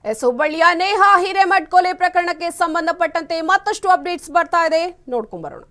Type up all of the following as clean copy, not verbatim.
ಹುಬ್ಬಳ್ಳಿಯ ನೇಹಾ ಹಿರೇಮಠ್ ಕೊಲೆ ಪ್ರಕರಣಕ್ಕೆ ಸಂಬಂಧಪಟ್ಟಂತೆ ಮತ್ತಷ್ಟು ಅಪ್ಡೇಟ್ಸ್ ಬರ್ತಾ ಇದೆ, ನೋಡ್ಕೊಂಡು ಬರೋಣ.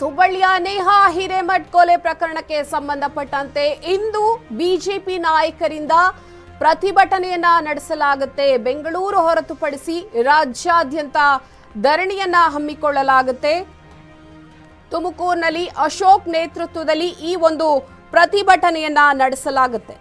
ಹುಬ್ಬಳ್ಳಿಯ ನೇಹಾ ಹಿರೇಮಠ್ ಕೊಲೆ ಪ್ರಕರಣಕ್ಕೆ ಸಂಬಂಧಪಟ್ಟಂತೆ ಇಂದು ಬಿಜೆಪಿ ನಾಯಕರಿಂದ ಪ್ರತಿಭಟನೆಯನ್ನ ನಡೆಸಲಾಗುತ್ತೆ. ಬೆಂಗಳೂರು ಹೊರತುಪಡಿಸಿ ರಾಜ್ಯಾದ್ಯಂತ ಧರಣಿಯನ್ನ ಹಮ್ಮಿಕೊಳ್ಳಲಾಗುತ್ತೆ. ತುಮಕೂರಿನಲ್ಲಿ ಅಶೋಕ್ ನೇತೃತ್ವದಲ್ಲಿ ಈ ಒಂದು ಪ್ರತಿಭಟನೆಯನ್ನ ನಡೆಸಲಾಗುತ್ತೆ.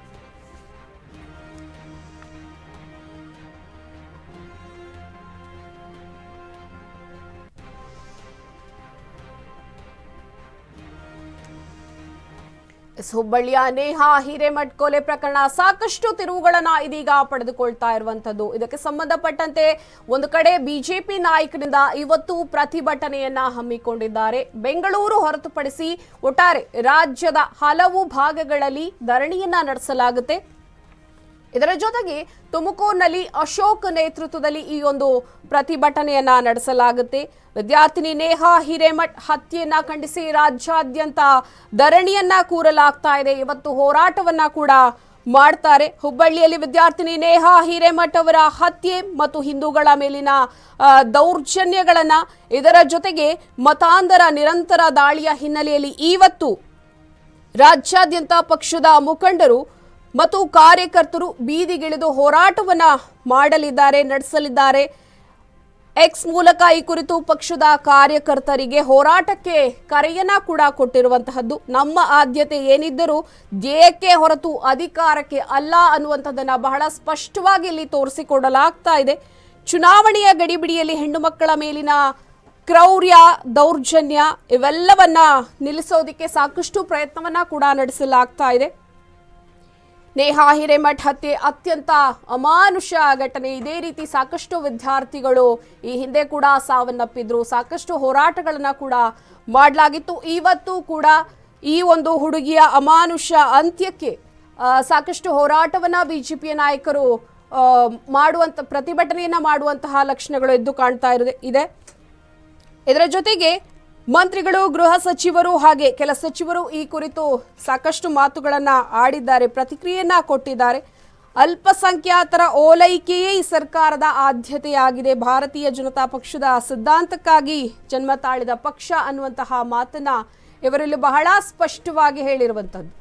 ಹುಬ್ಬಳ್ಳಿಯ ನೇಹಾ ಹಿರೇಮಠ್ ಕೊಲೆ ಪ್ರಕರಣ ಸಾಕಷ್ಟು ತಿರುವುಗಳನ್ನ ಇದೀಗ ಪಡೆದುಕೊಳ್ತಾ ಇರುವಂತದ್ದು. ಇದಕ್ಕೆ ಸಂಬಂಧಪಟ್ಟಂತೆ ಒಂದು ಕಡೆ ಬಿಜೆಪಿ ನಾಯಕರಿಂದ ಇವತ್ತು ಪ್ರತಿಭಟನೆಯನ್ನ ಹಮ್ಮಿಕೊಂಡಿದ್ದಾರೆ. ಬೆಂಗಳೂರು ಹೊರತುಪಡಿಸಿ ಒಟ್ಟಾರೆ ರಾಜ್ಯದ ಹಲವು ಭಾಗಗಳಲ್ಲಿ ಧರಣಿಯನ್ನ ನಡೆಸಲಾಗುತ್ತೆ. ಇದರ ಜೊತೆಗೆ ತುಮಕೂರಿನಲ್ಲಿ ಅಶೋಕ್ ನೇತೃತ್ವದಲ್ಲಿ ಈ ಒಂದು ಪ್ರತಿಭಟನೆಯನ್ನ ನಡೆಸಲಾಗುತ್ತೆ. ವಿದ್ಯಾರ್ಥಿನಿ ನೇಹಾ ಹಿರೇಮಠ್ ಹತ್ಯೆಯನ್ನ ಖಂಡಿಸಿ ರಾಜ್ಯಾದ್ಯಂತ ಧರಣಿಯನ್ನ ಕೂರಲಾಗ್ತಾ ಇದೆ. ಇವತ್ತು ಹೋರಾಟವನ್ನ ಕೂಡ ಮಾಡ್ತಾರೆ. ಹುಬ್ಬಳ್ಳಿಯಲ್ಲಿ ವಿದ್ಯಾರ್ಥಿನಿ ನೇಹಾ ಹಿರೇಮಠ್ ಅವರ ಹತ್ಯೆ ಮತ್ತು ಹಿಂದೂಗಳ ಮೇಲಿನ ದೌರ್ಜನ್ಯಗಳನ್ನ, ಇದರ ಜೊತೆಗೆ ಮತಾಂಧರ ನಿರಂತರ ದಾಳಿಯ ಹಿನ್ನೆಲೆಯಲ್ಲಿ ಇವತ್ತು ರಾಜ್ಯಾದ್ಯಂತ ಪಕ್ಷದ ಮುಖಂಡರು ಮತ್ತು ಕಾರ್ಯಕರ್ತರು ಬೀದಿಗಿಳಿದು ಹೋರಾಟವನ್ನ ನಡೆಸಲಿದ್ದಾರೆ. ಎಕ್ಸ್ ಮೂಲಕ ಈ ಕುರಿತು ಪಕ್ಷದ ಕಾರ್ಯಕರ್ತರಿಗೆ ಹೋರಾಟಕ್ಕೆ ಕರೆಯನ್ನ ಕೂಡ ಕೊಟ್ಟಿರುವಂತಹದ್ದು. ನಮ್ಮ ಆದ್ಯತೆ ಏನಿದ್ದರೂ ಧ್ಯೇಯಕ್ಕೆ ಹೊರತು ಅಧಿಕಾರಕ್ಕೆ ಅಲ್ಲ ಅನ್ನುವಂಥದ್ದನ್ನ ಬಹಳ ಸ್ಪಷ್ಟವಾಗಿ ಇಲ್ಲಿ ತೋರಿಸಿಕೊಡಲಾಗ್ತಾ ಇದೆ. ಚುನಾವಣೆಯ ಗಡಿಬಿಡಿಯಲ್ಲಿ ಹೆಣ್ಣು ಮಕ್ಕಳ ಮೇಲಿನ ಕ್ರೌರ್ಯ, ದೌರ್ಜನ್ಯ ಇವೆಲ್ಲವನ್ನ ನಿಲ್ಲಿಸೋದಕ್ಕೆ ಸಾಕಷ್ಟು ಪ್ರಯತ್ನವನ್ನ ಕೂಡ ನಡೆಸಲಾಗ್ತಾ ಇದೆ. ನೇಹಾ ಹಿರೇಮಠ್ ಹತ್ಯೆ ಅತ್ಯಂತ ಅಮಾನುಷ ಘಟನೆ. ಇದೇ ರೀತಿ ಸಾಕಷ್ಟು ವಿದ್ಯಾರ್ಥಿಗಳು ಈ ಹಿಂದೆ ಕೂಡ ಸಾವನ್ನಪ್ಪಿದ್ರು. ಸಾಕಷ್ಟು ಹೋರಾಟಗಳನ್ನ ಕೂಡ ಮಾಡಲಾಗಿತ್ತು. ಇವತ್ತು ಕೂಡ ಈ ಒಂದು ಹುಡುಗಿಯ ಅಮಾನುಷ ಅಂತ್ಯಕ್ಕೆ ಸಾಕಷ್ಟು ಹೋರಾಟವನ್ನ ಬಿಜೆಪಿಯ ನಾಯಕರು ಪ್ರತಿಭಟನೆಯನ್ನ ಮಾಡುವಂತಹ ಲಕ್ಷಣಗಳು ಎದ್ದು ಕಾಣ್ತಾ ಇದೆ. ಇದರ ಜೊತೆಗೆ ಮಂತ್ರಿಗಳು, ಗೃಹ ಸಚಿವರು ಹಾಗೆ ಕೆಲ ಸಚಿವರು ಈ ಕುರಿತು ಸಾಕಷ್ಟು ಮಾತುಗಳನ್ನ ಆಡಿದ್ದಾರೆ, ಪ್ರತಿಕ್ರಿಯೆಯನ್ನ ಕೊಟ್ಟಿದ್ದಾರೆ. ಅಲ್ಪಸಂಖ್ಯಾತರ ಓಲೈಕೆಯೇ ಈ ಸರ್ಕಾರದ ಆದ್ಯತೆಯಾಗಿದೆ. ಭಾರತೀಯ ಜನತಾ ಪಕ್ಷದ ಸಿದ್ಧಾಂತಕ್ಕಾಗಿ ಜನ್ಮ ತಾಳಿದ ಪಕ್ಷ ಅನ್ನುವಂತಹ ಮಾತನ್ನ ಇವರಲ್ಲಿ ಬಹಳ ಸ್ಪಷ್ಟವಾಗಿ ಹೇಳಿರುವಂತದ್ದು.